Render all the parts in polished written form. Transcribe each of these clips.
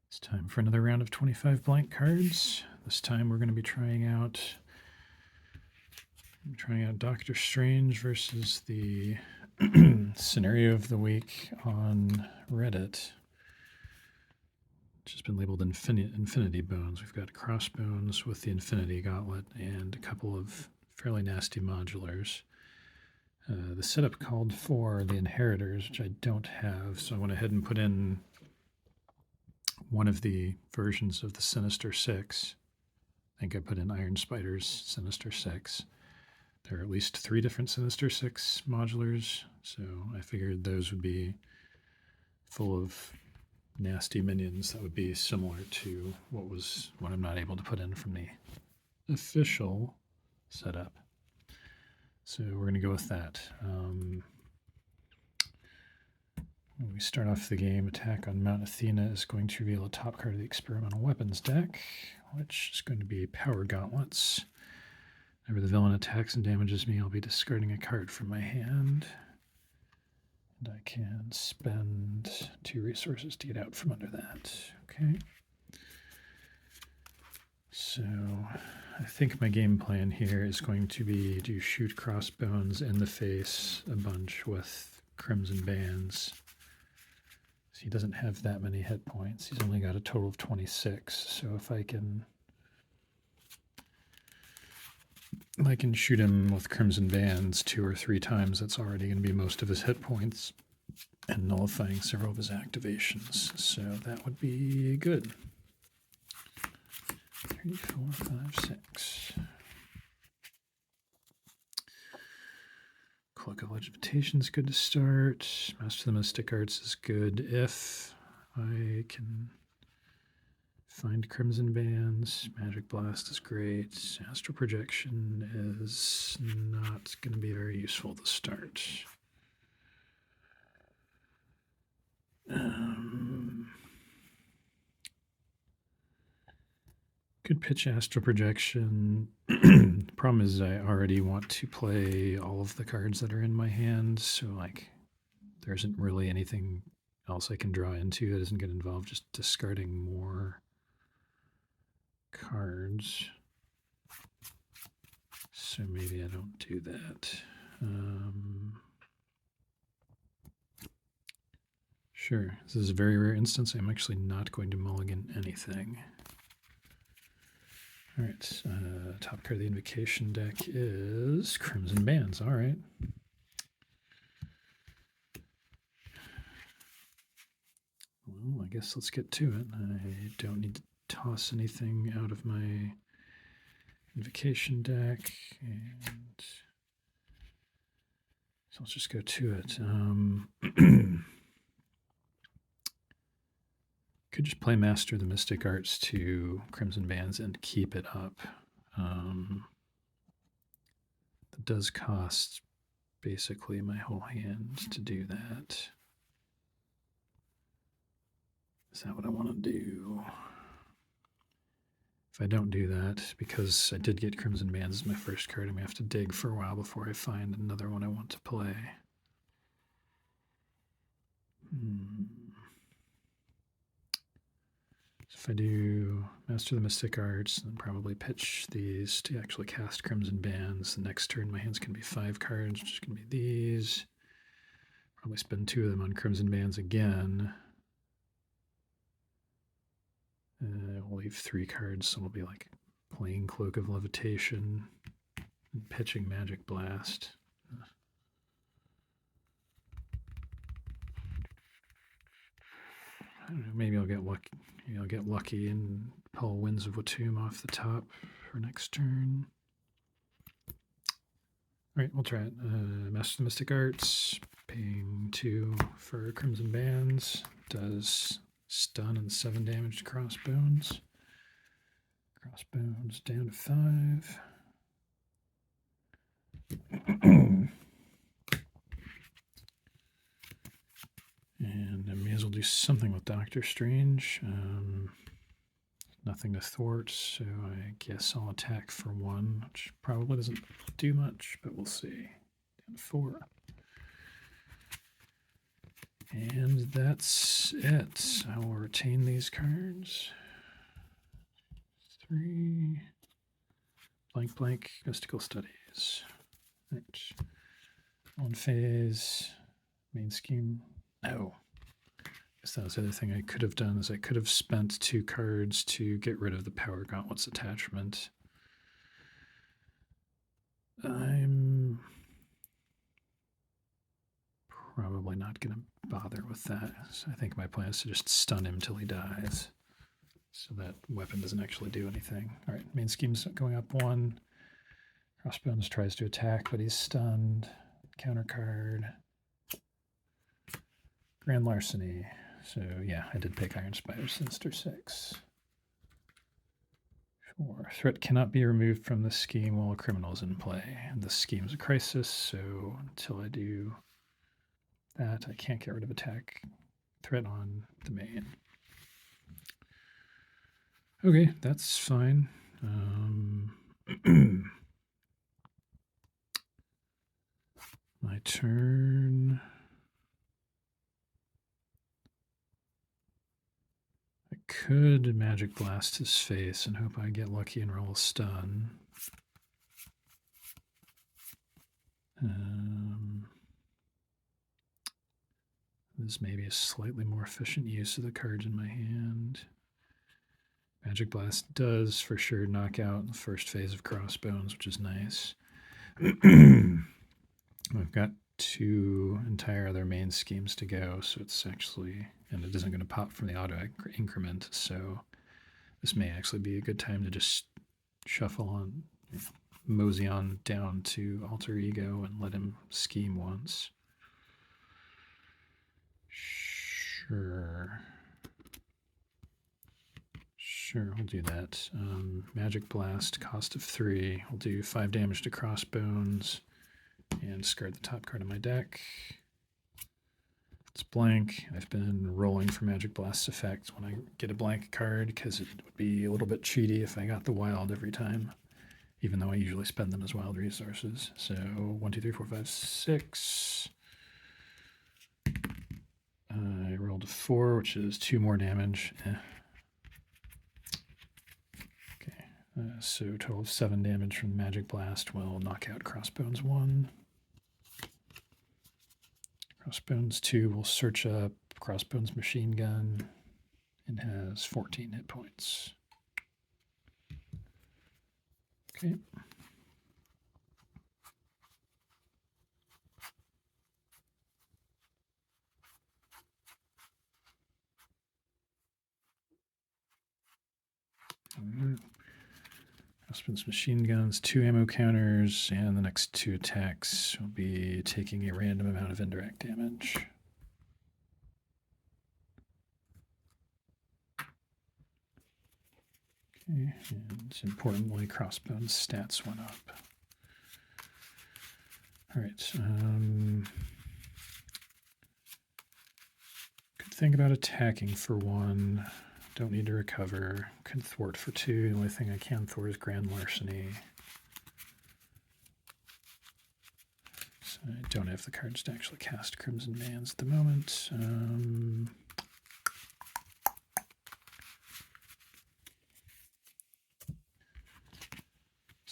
It's time for another round of 25 blank cards. This time we're going to be trying out Doctor Strange versus the scenario of the week on Reddit, which has been labeled Infinity Bones. We've got Crossbones with the Infinity Gauntlet and a couple of fairly nasty modulars. The setup called for the Inheritors, which I don't have, so I went ahead and put in one of the versions of the Sinister 6. I think I put in Iron Spider's Sinister 6. There are at least 3 different Sinister 6 modulars, so I figured those would be full of nasty minions that would be similar to what I'm not able to put in from the official setup. So we're going to go with that. When we start off the game, attack on Mount Athena is going to reveal a top card of the experimental weapons deck, which is going to be Power Gauntlets. Whenever the villain attacks and damages me, I'll be discarding a card from my hand. And I can spend 2 resources to get out from under that. Okay. So I think my game plan here is going to be to shoot Crossbones in the face a bunch with Crimson Bands. So he doesn't have that many hit points. He's only got a total of 26. So if I can shoot him with Crimson Bands 2 or 3 times, that's already going to be most of his hit points and nullifying several of his activations. So that would be good. 3, 4, 5, 6. Cloak of Legitimation is good to start. Master of the Mystic Arts is good if I can find Crimson Bands. Magic Blast is great. Astral Projection is not going to be very useful to start. Could pitch Astral Projection. The problem is I already want to play all of the cards that are in my hand, so there isn't really anything else I can draw into that doesn't get involved just discarding more cards. So maybe I don't do that. Sure, this is a very rare instance. I'm actually not going to mulligan anything. All right, top card of the Invocation deck is Crimson Bands. All right. Well, I guess let's get to it. I don't need to toss anything out of my Invocation deck, and so let's just go to it. Could just play Master of the Mystic Arts to Crimson Bands and keep it up. That does cost basically my whole hand to do that. Is that what I want to do? If I don't do that, because I did get Crimson Bands as my first card, I'm going to have to dig for a while before I find another one I want to play. If I do Master of the Mystic Arts, then probably pitch these to actually cast Crimson Bands. The next turn, my hands can be 5 cards, which is going to be these. Probably spend 2 of them on Crimson Bands again. We'll leave 3 cards, so we'll be playing Cloak of Levitation and pitching Magic Blast. I don't know, maybe I'll get lucky. I'll get lucky and pull Winds of Watum off the top for next turn. All right, we'll try it. Master of the Mystic Arts, paying 2 for Crimson Bands, does stun and 7 damage to Crossbones. Crossbones down to 5. And I may as well do something with Doctor Strange. Nothing to thwart, so I guess I'll attack for 1, which probably doesn't do much, but we'll see. Down to 4. And that's it. I will retain these cards. 3 blank blank mystical studies. Right. On phase. Main scheme. No. I guess that was the other thing I could have done is I could have spent 2 cards to get rid of the Power Gauntlets attachment. I'm probably not going to bother with that. So I think my plan is to just stun him till he dies. So that weapon doesn't actually do anything. All right, main scheme's going up 1. Crossbones tries to attack, but he's stunned. Counter card. Grand Larceny. So yeah, I did pick Iron Spider Sinister 6. 4. Threat cannot be removed from the scheme while a criminal is in play. And the scheme is a crisis, so until I do that, I can't get rid of attack threat on the main. Okay, that's fine. My turn. I could Magic Blast his face and hope I get lucky and roll a stun. This may be a slightly more efficient use of the cards in my hand. Magic Blast does for sure knock out the first phase of Crossbones, which is nice. I've got 2 entire other main schemes to go, so it's actually, and it isn't going to pop from the auto increment, so this may actually be a good time to just shuffle on, mosey on down to Alter Ego and let him scheme once. Sure, we'll do that. Magic Blast, cost of 3. We'll do 5 damage to Crossbones and discard the top card of my deck. It's blank. I've been rolling for Magic Blast's effect when I get a blank card because it would be a little bit cheaty if I got the wild every time, even though I usually spend them as wild resources. So 1, 2, 3, 4, 5, 6. I rolled a 4, which is 2 more damage. Okay, so total of 7 damage from Magic Blast will knock out Crossbones 1. Crossbones 2 will search up Crossbones Machine Gun and has 14 hit points. Okay. Crossbones Machine Guns, 2 ammo counters, and the next 2 attacks will be taking a random amount of indirect damage. Okay, and importantly, Crossbones stats went up. All right. Could think about attacking for 1. Don't need to recover. Could thwart for 2. The only thing I can thwart is Grand Larceny. So I don't have the cards to actually cast Crimson Bands at the moment. So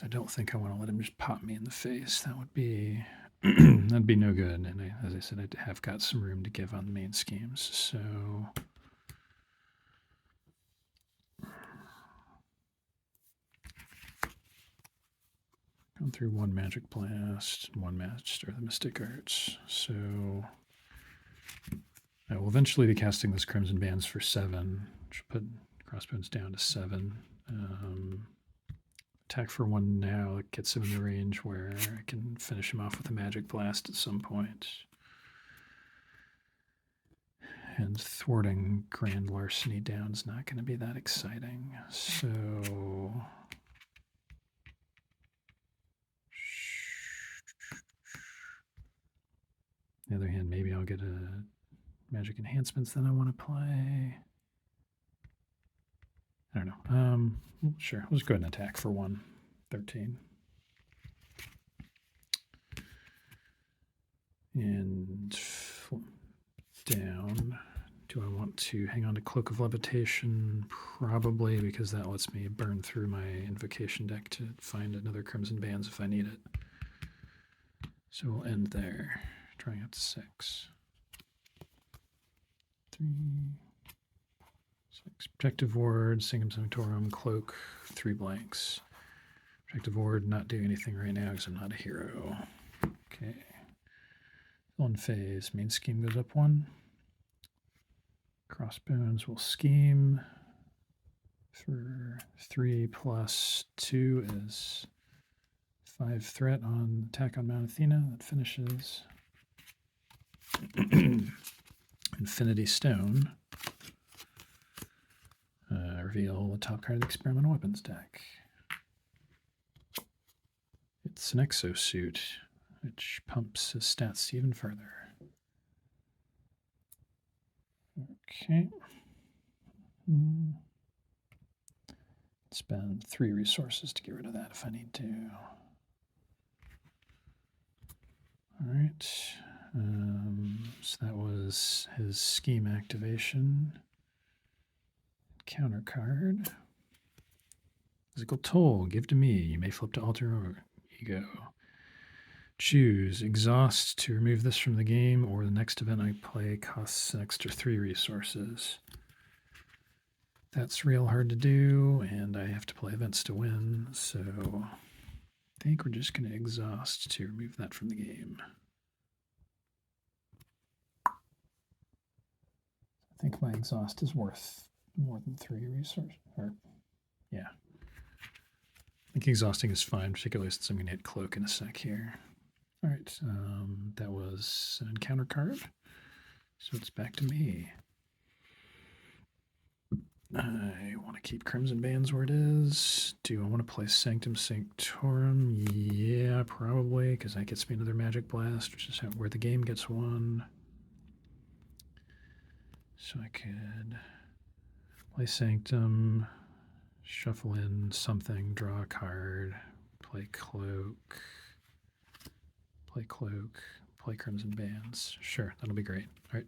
I don't think I want to let him just pop me in the face. That would be that'd be no good. And as I said, I have got some room to give on the main schemes. So going through 1 Magic Blast, 1 Master of the Mystic Arts. So I will eventually be casting this Crimson Bands for 7, which will put Crossbones down to 7. Attack for 1 now. It gets him in the range where I can finish him off with a Magic Blast at some point. And thwarting Grand Larceny down is not going to be that exciting. So on the other hand, maybe I'll get a magic enhancements that I want to play. I don't know. Sure, let's go ahead and attack for 1. 13. And down. Do I want to hang on to Cloak of Levitation? Probably, because that lets me burn through my invocation deck to find another Crimson Bands if I need it. So we'll end there. Drawing out to 6. 3, 6. Protective Ward, Sanctum Sanctorum, Cloak, 3 blanks. Protective Ward, not doing anything right now because I'm not a hero. Okay. One phase. Main scheme goes up 1. Crossbones will scheme for 3 plus 2 is 5 threat on attack on Mount Athena. That finishes. Infinity Stone. Reveal the top card of the experimental weapons deck. It's an exosuit, which pumps his stats even further. Okay. Spend 3 resources to get rid of that if I need to. All right. So that was his scheme activation. Counter card. Physical toll. Give to me. You may flip to alter ego. Choose exhaust to remove this from the game, or the next event I play costs an extra 3 resources. That's real hard to do, and I have to play events to win, so I think we're just going to exhaust to remove that from the game. I think my exhaust is worth more than 3 resources. Or, yeah. I think exhausting is fine, particularly since I'm going to hit Cloak in a sec here. All right, that was an encounter card, so it's back to me. I want to keep Crimson Bands where it is. Do I want to play Sanctum Sanctorum? Yeah, probably, because that gets me another Magic Blast, which is where the game gets won. So I could play Sanctum, shuffle in something, draw a card, play Cloak, play Crimson Bands. Sure, that'll be great. All right.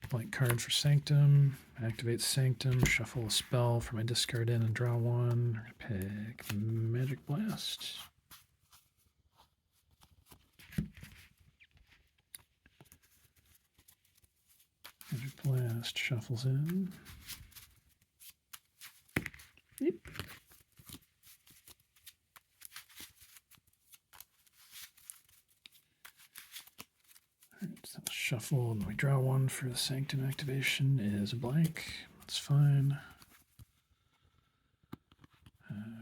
Blank card for Sanctum. Activate Sanctum. Shuffle a spell from my discard in and draw 1. Pick Magic Blast. Magic Blast shuffles in. Yep. Alright, so shuffle, and we draw 1 for the Sanctum activation is a blank. That's fine.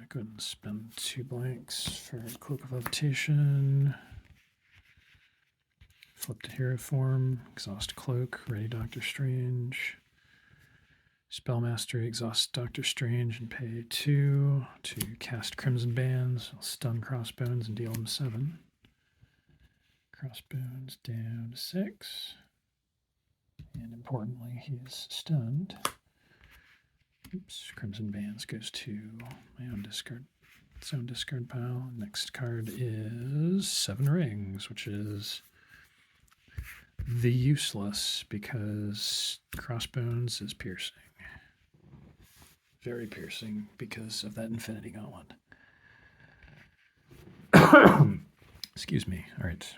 Go ahead and spend 2 blanks for Cloak of Levitation. Flip to Hero Form, exhaust Cloak, ready Doctor Strange. Spell Mastery, exhaust Doctor Strange and pay 2 to cast Crimson Bands. I'll stun Crossbones and deal him 7. Crossbones down to 6. And importantly, he is stunned. Oops, Crimson Bands goes to my own discard. Its own discard pile. Next card is 7 Rings, which is the useless because Crossbones is piercing. Very piercing because of that Infinity Gauntlet. Excuse me. All right.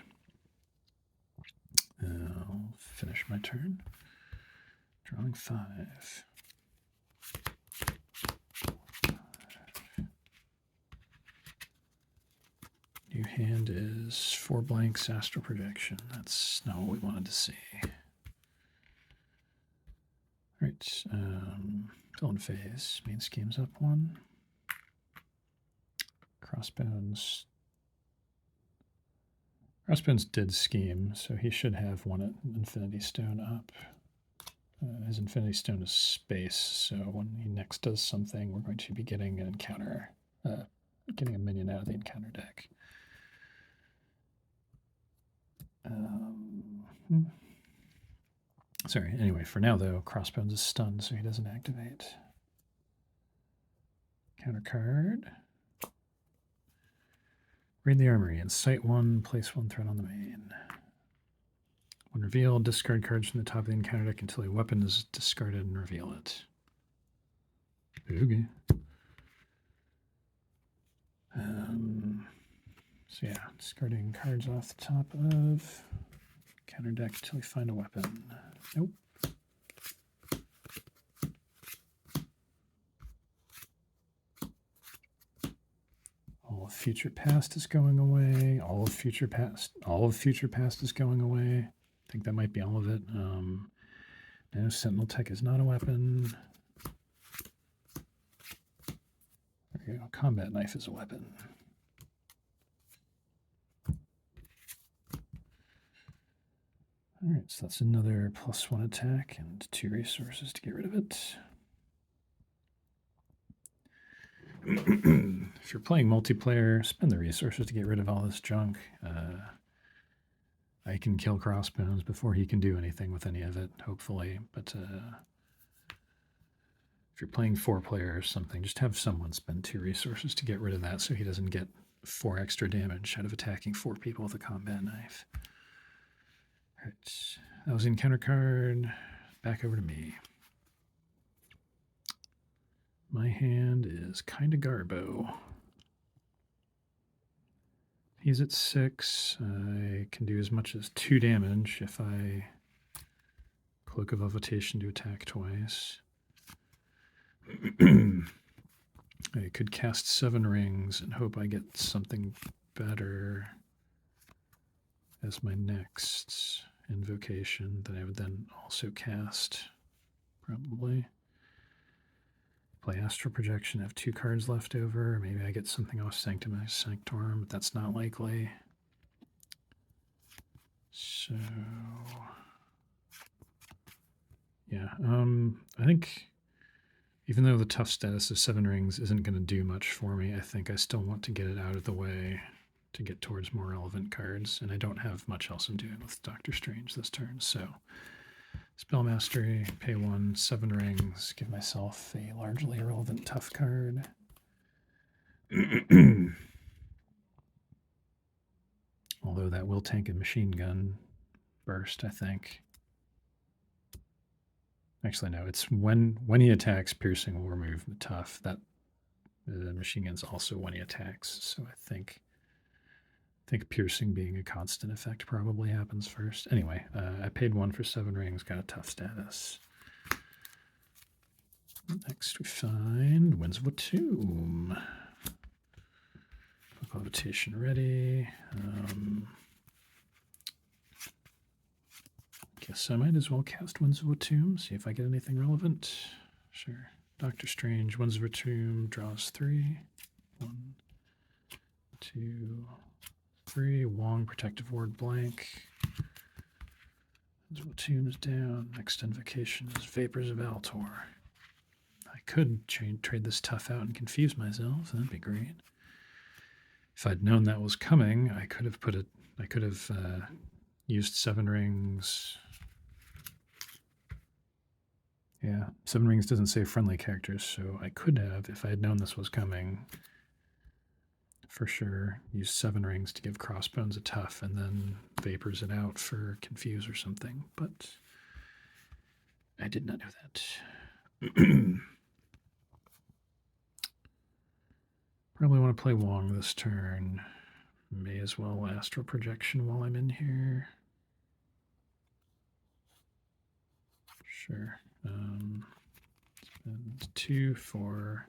I'll finish my turn. Drawing 5. New hand is 4 blanks, Astral Projection. That's not what we wanted to see. All right, villain phase. Main scheme's up 1. Crossbones. Crossbones did scheme, so he should have 1 Infinity Stone up. His Infinity Stone is space, so when he next does something, we're going to be getting an encounter, getting a minion out of the encounter deck. Sorry, anyway, for now though, Crossbones is stunned, so he doesn't activate. Counter card. Raid the Armory and cite 1, place 1 threat on the main. When revealed, discard cards from the top of the encounter deck until a weapon is discarded and reveal it. Okay. So yeah, discarding cards off the top of counter deck until we find a weapon. Nope. All of future past is going away. All of future past is going away. I think that might be all of it. No, Sentinel Tech is not a weapon. There we go. Combat Knife is a weapon. All right, so that's another +1 attack and 2 resources to get rid of it. If you're playing multiplayer, spend the resources to get rid of all this junk. I can kill Crossbones before he can do anything with any of it, hopefully. But if you're playing 4-player or something, just have someone spend 2 resources to get rid of that so he doesn't get 4 extra damage out of attacking 4 people with a combat knife. All right, that was the encounter card. Back over to me. My hand is kind of garbo. He's at 6. I can do as much as 2 damage if I Cloak of Levitation to attack twice. I could cast 7 rings and hope I get something better as my next invocation that I would then also cast, probably. Play Astral Projection, have 2 cards left over. Maybe I get something off Sanctimonious Sanctorum, but that's not likely. So, yeah, I think even though the tough status of 7 rings isn't going to do much for me, I think I still want to get it out of the way to get towards more relevant cards, and I don't have much else I'm doing with Doctor Strange this turn, so Spell Mastery, pay 1, 7 rings, give myself a largely irrelevant tough card. Although that will tank a machine gun burst, I think. Actually, no, it's when he attacks, piercing will remove the tough. That the machine gun's also when he attacks, so I think piercing being a constant effect probably happens first. Anyway, I paid 1 for 7 rings, got a tough status. Next we find Winds of a Tomb. Levitation ready. Guess I might as well cast Winds of a Tomb, see if I get anything relevant. Sure. Doctor Strange, Winds of a Tomb, draws 3. 1, 2, 3. Wong, Protective Ward, blank. Winds of a Tomb's down. Next invocation is Vapors of Altor. I could trade this tough out and confuse myself. That'd be great. If I'd known that was coming, I could have used 7 rings. Yeah, 7 rings doesn't say friendly characters, so I could have, if I had known this was coming, for sure, use 7 rings to give Crossbones a tough and then vapors it out for confuse or something, but I did not know that. Probably want to play Wong this turn. May as well Astral Projection while I'm in here. Sure. Spend 2 for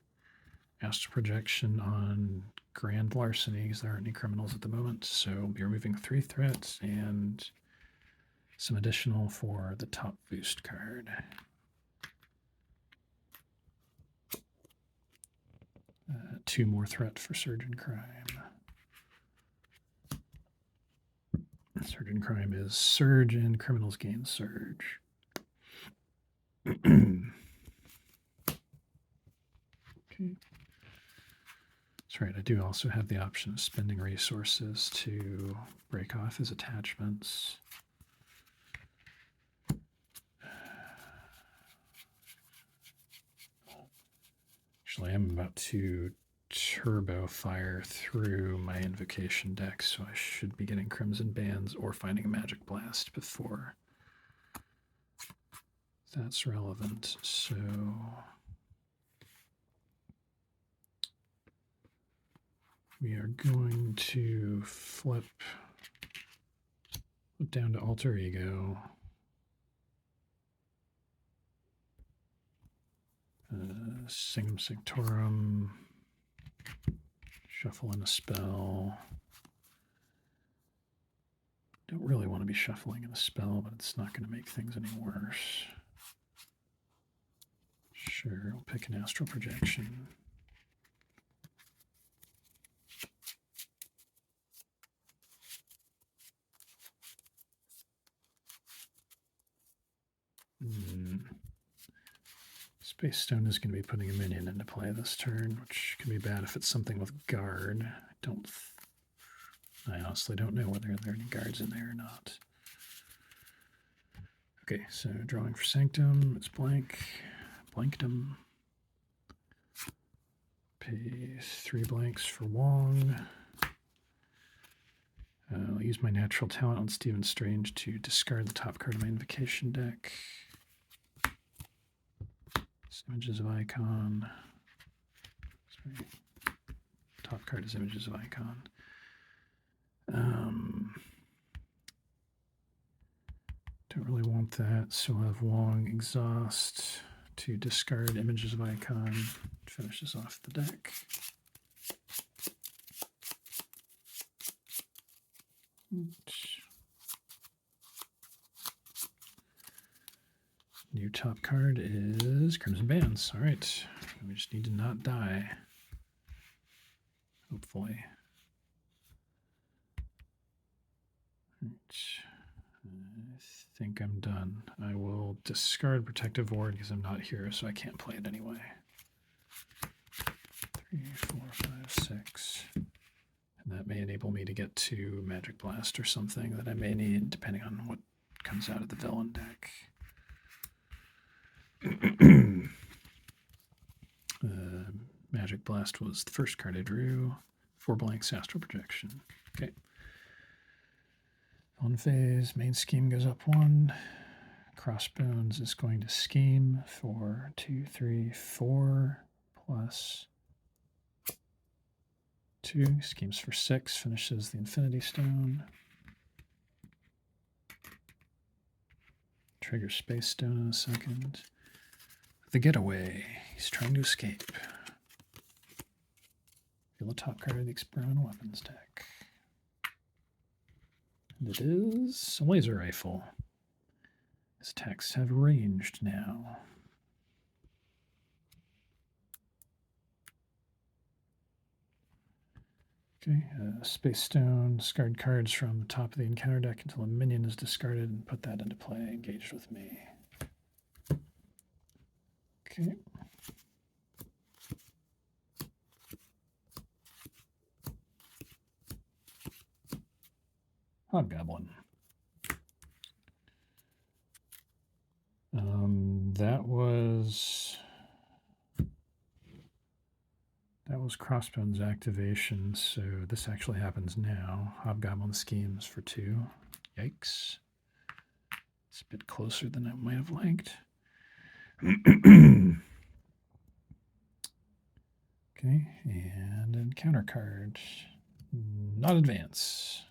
Astral Projection on Grand Larceny, because there aren't any criminals at the moment, so we'll be removing 3 threats and some additional for the top boost card. 2 more threat for Surgeon Crime. Surgeon Crime is Surge and criminals gain Surge. Okay. That's right, I do also have the option of spending resources to break off his attachments. Actually, I'm about to turbo fire through my invocation deck, so I should be getting Crimson Bands or finding a Magic Blast before that's relevant. So we are going to flip down to Alter Ego. Signum Sanctorum. Shuffle in a spell. Don't really want to be shuffling in a spell, but it's not going to make things any worse. Sure, I'll pick an Astral Projection. Space Stone is going to be putting a minion into play this turn, which can be bad if it's something with guard. I honestly don't know whether there are any guards in there or not. Okay, so drawing for Sanctum, it's blank. Blanked him. Pay 3 blanks for Wong. I'll use my natural talent on Stephen Strange to discard the top card of my invocation deck. Images of Icon. Sorry. Top card is Images of Icon. Don't really want that, so I'll have Wong exhaust to discard Images of Icon. Finishes off the deck. New top card is Crimson Bands. All right, we just need to not die. Hopefully. All right. I think I'm done. I will discard Protective Ward because I'm not here, so I can't play it anyway. 3, 4, 5, 6. And that may enable me to get to Magic Blast or something that I may need, depending on what comes out of the villain deck. Magic Blast was the first card I drew. 4 blanks, Astral Projection. Okay. On phase, main scheme goes up 1. Crossbones is going to scheme for 2, 3, 4 plus 2. Schemes for 6, finishes the Infinity Stone. Trigger Space Stone in a second. The Getaway. He's trying to escape. Feel the top card of the Experimental Weapons deck. And it is a laser rifle. His attacks have ranged now. Okay, Space Stone, discard cards from the top of the encounter deck until a minion is discarded and put that into play, engaged with me. Okay. Hobgoblin. That was Crossbones activation, so this actually happens now. Hobgoblin schemes for 2. Yikes. It's a bit closer than I might have liked. Okay, and encounter card. Not advance.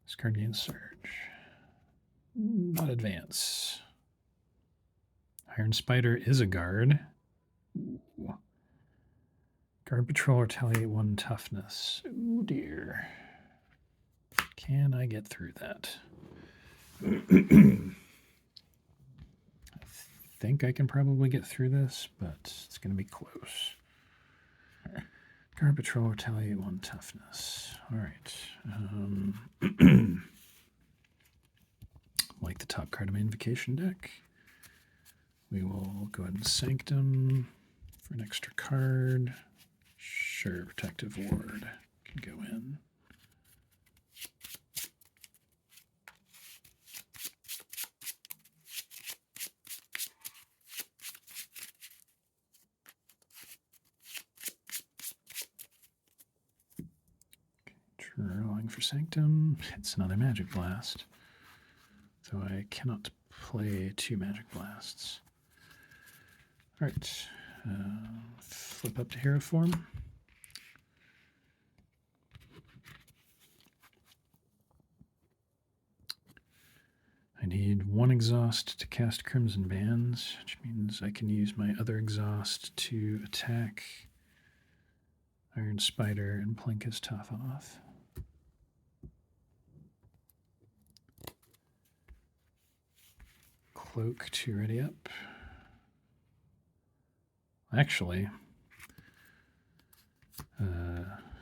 This card gains surge. Not advance. Iron Spider is a guard. Ooh. Guard Patrol retaliate 1 toughness. Oh dear. Can I get through that? I think I can probably get through this, but it's going to be close. Guard Patrol retaliate 1 toughness. All right. Like the top card of my invocation deck. We will go ahead and Sanctum for an extra card. Sure, Protective Ward can go in. Rolling for Sanctum. It's another Magic Blast. So I cannot play 2 Magic Blasts. Alright. Flip up to Hero Form. I need 1 exhaust to cast Crimson Bands, which means I can use my other exhaust to attack Iron Spider and plink his tough off. Cloak to ready up. Actually,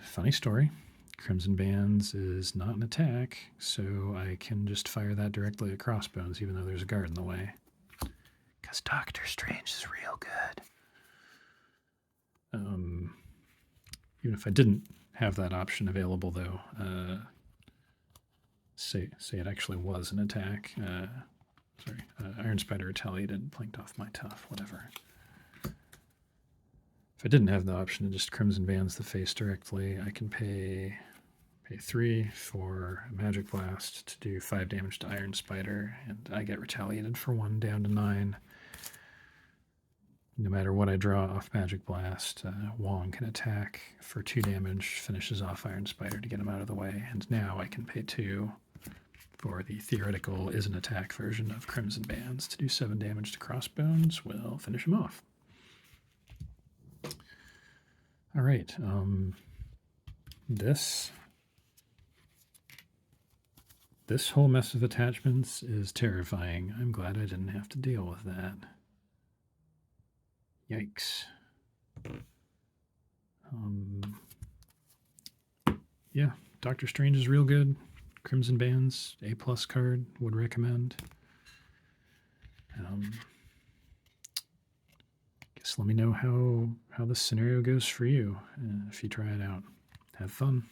funny story. Crimson Bands is not an attack, so I can just fire that directly at Crossbones, even though there's a guard in the way. Because Doctor Strange is real good. Even if I didn't have that option available, though, say it actually was an attack. Iron Spider retaliated, planked off my tough, whatever. If I didn't have the option to just Crimson Bands the face directly, I can pay 3 for a Magic Blast to do 5 damage to Iron Spider, and I get retaliated for 1 down to 9. No matter what I draw off Magic Blast, Wong can attack for 2 damage, finishes off Iron Spider to get him out of the way, and now I can pay 2 for the theoretical is an attack version of Crimson Bands to do 7 damage to Crossbones. We'll finish him off. All right. This whole mess of attachments is terrifying. I'm glad I didn't have to deal with that. Yikes. Yeah, Doctor Strange is real good. Crimson Bands, A+ card, would recommend. Guess let me know how this scenario goes for you if you try it out. Have fun.